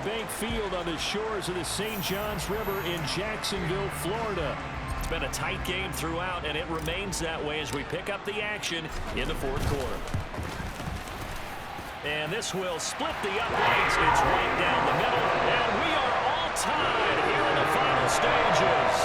Bank Field on the shores of the St. Johns River in Jacksonville, Florida. It's been a tight game throughout, and it remains that way as we pick up the action in the fourth quarter. And this will split the uprights. It's right down the middle, and we are all tied here in the final stages.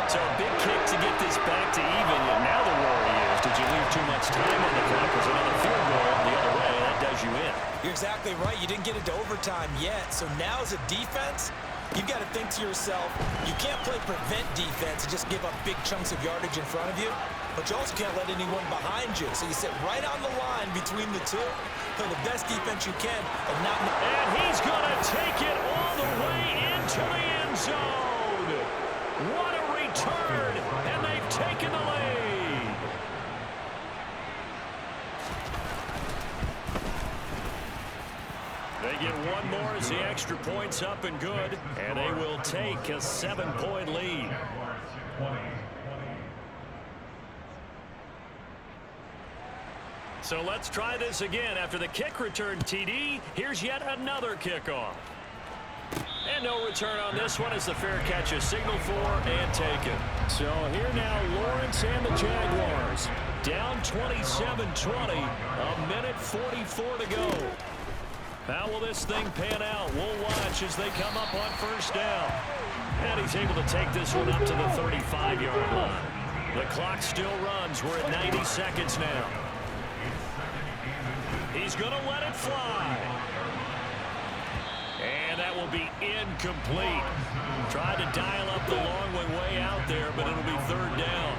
So a big kick to get this back to even, and now the worry is, did you leave too much time on the clock? Because another field goal the other way, that does you in. You're exactly right. You didn't get into overtime yet. So now as a defense, you've got to think to yourself, you can't play prevent defense and just give up big chunks of yardage in front of you, but you also can't let anyone behind you. So you sit right on the line between the two, play the best defense you can, and not... And he's going to take it all the way into the end zone. What a return, and they've taken the lead. They get one more as the extra point's up and good, and they will take a 7-point lead. So let's try this again. After the kick return TD, here's yet another kickoff. And no return on this one as the fair catch is signaled for and taken. So here now, Lawrence and the Jaguars. Down 27-20, a minute 44 to go. How will this thing pan out? We'll watch as they come up on first down. And he's able to take this one up to the 35-yard line. The clock still runs. We're at 90 seconds now. He's going to let it fly. And that will be incomplete. Tried to dial up the long way out there, but it'll be third down.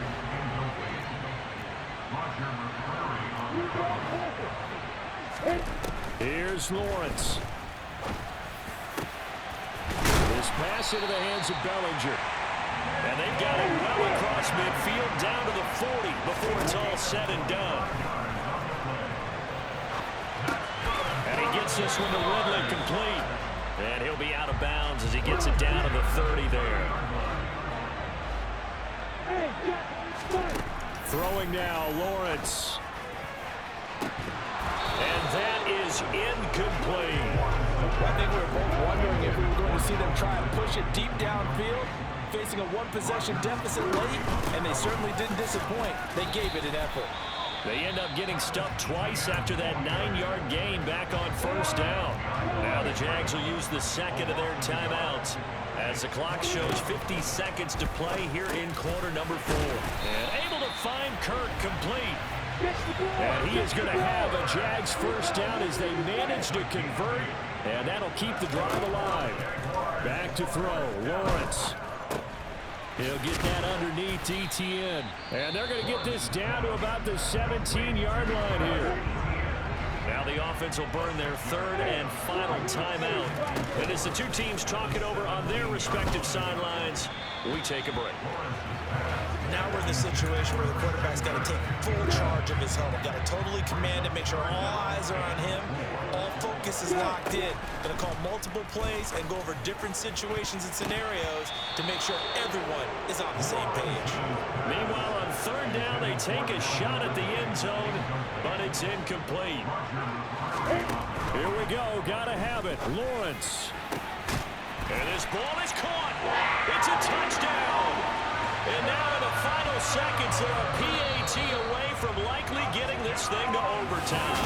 Here's Lawrence. This pass into the hands of Bellinger. And they've got it well across midfield down to the 40 before it's all said and done. And he gets this one to Ridley complete. And he'll be out of bounds as he gets it down to the 30 there. Throwing now, Lawrence. And that is incomplete. I think we were both wondering if we were going to see them try and push it deep downfield, facing a one-possession deficit late, and they certainly didn't disappoint. They gave it an effort. They end up getting stuffed twice after that 9-yard gain back on first down. Now the Jags will use the second of their timeouts as the clock shows 50 seconds to play here in quarter number 4. And able to find Kirk complete. And he is going to have a Jags first down as they manage to convert, and that'll keep the drive alive. Back to throw, Lawrence. He'll get that underneath ETN. And they're going to get this down to about the 17-yard line here. Now the offense will burn their third and final timeout. And as the two teams talk it over on their respective sidelines, we take a break. Now we're in the situation where the quarterback's got to take full charge of his helmet. Got to totally command it, make sure all eyes are on him. All focus is locked in. Going to call multiple plays and go over different situations and scenarios to make sure everyone is on the same page. Meanwhile, on third down, they take a shot at the end zone, but it's incomplete. Here we go. Got to have it. Lawrence. And this ball is caught. It's a touchdown. And now in the final seconds, they're a PAT away from likely getting this thing to overtime.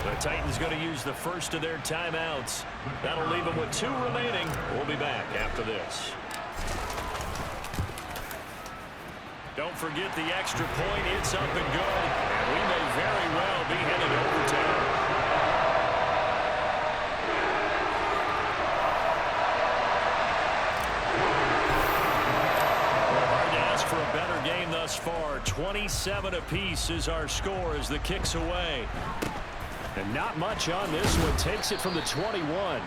The Titans going to use the first of their timeouts. That'll leave them with 2 remaining. We'll be back after this. Don't forget the extra point. It's up and good. And we may very well be headed overtime. For a better game thus far. 27 apiece is our score as the kick's away. And not much on this one. Takes it from the 21.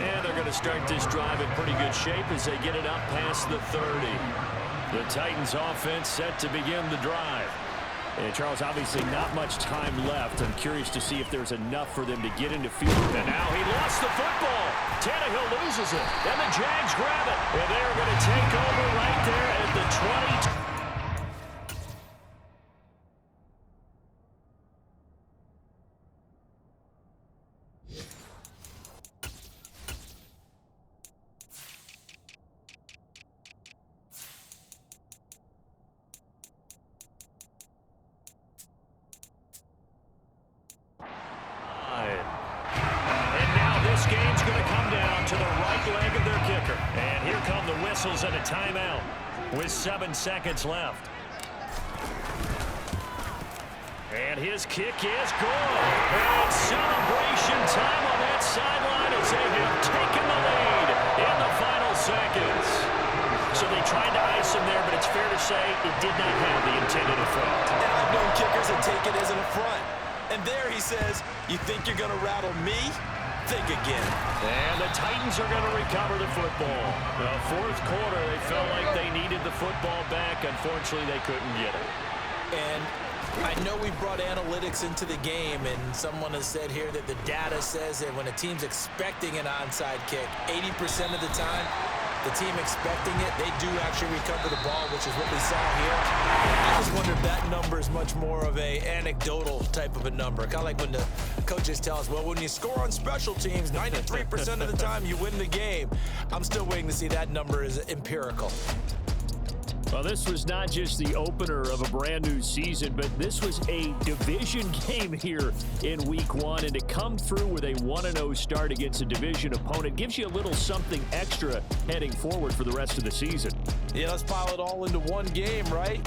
And they're going to start this drive in pretty good shape as they get it up past the 30. The Titans offense set to begin the drive. And Charles, obviously not much time left. I'm curious to see if there's enough for them to get into field. And now he lost the football. Tannehill loses it. And the Jags grab it. And they're going to take over right there at the 20. whistles and a timeout with 7 seconds left. And his kick is good. And celebration time on that sideline as they have taken the lead in the final seconds. So they tried to ice him there, but it's fair to say it did not have the intended effect. And I've known kickers that take it as an affront. And there he says, you think you're going to rattle me? Think again. And the Titans are going to recover the football. The fourth quarter, they felt like they needed the football back. Unfortunately, they couldn't get it. And I know we brought analytics into the game, and someone has said here that the data says that when a team's expecting an onside kick, 80% of the time, the team expecting it, they do actually recover the ball, which is what we saw here. I just wonder if that number is much more of a anecdotal type of a number. Kind of like when the coaches tell us, well, when you score on special teams, 93% of the time you win the game. I'm still waiting to see that number is empirical. Well, this was not just the opener of a brand new season, but this was a division game here in week 1. And to come through with a 1-0 start against a division opponent gives you a little something extra heading forward for the rest of the season. Yeah, let's pile it all into one game, right?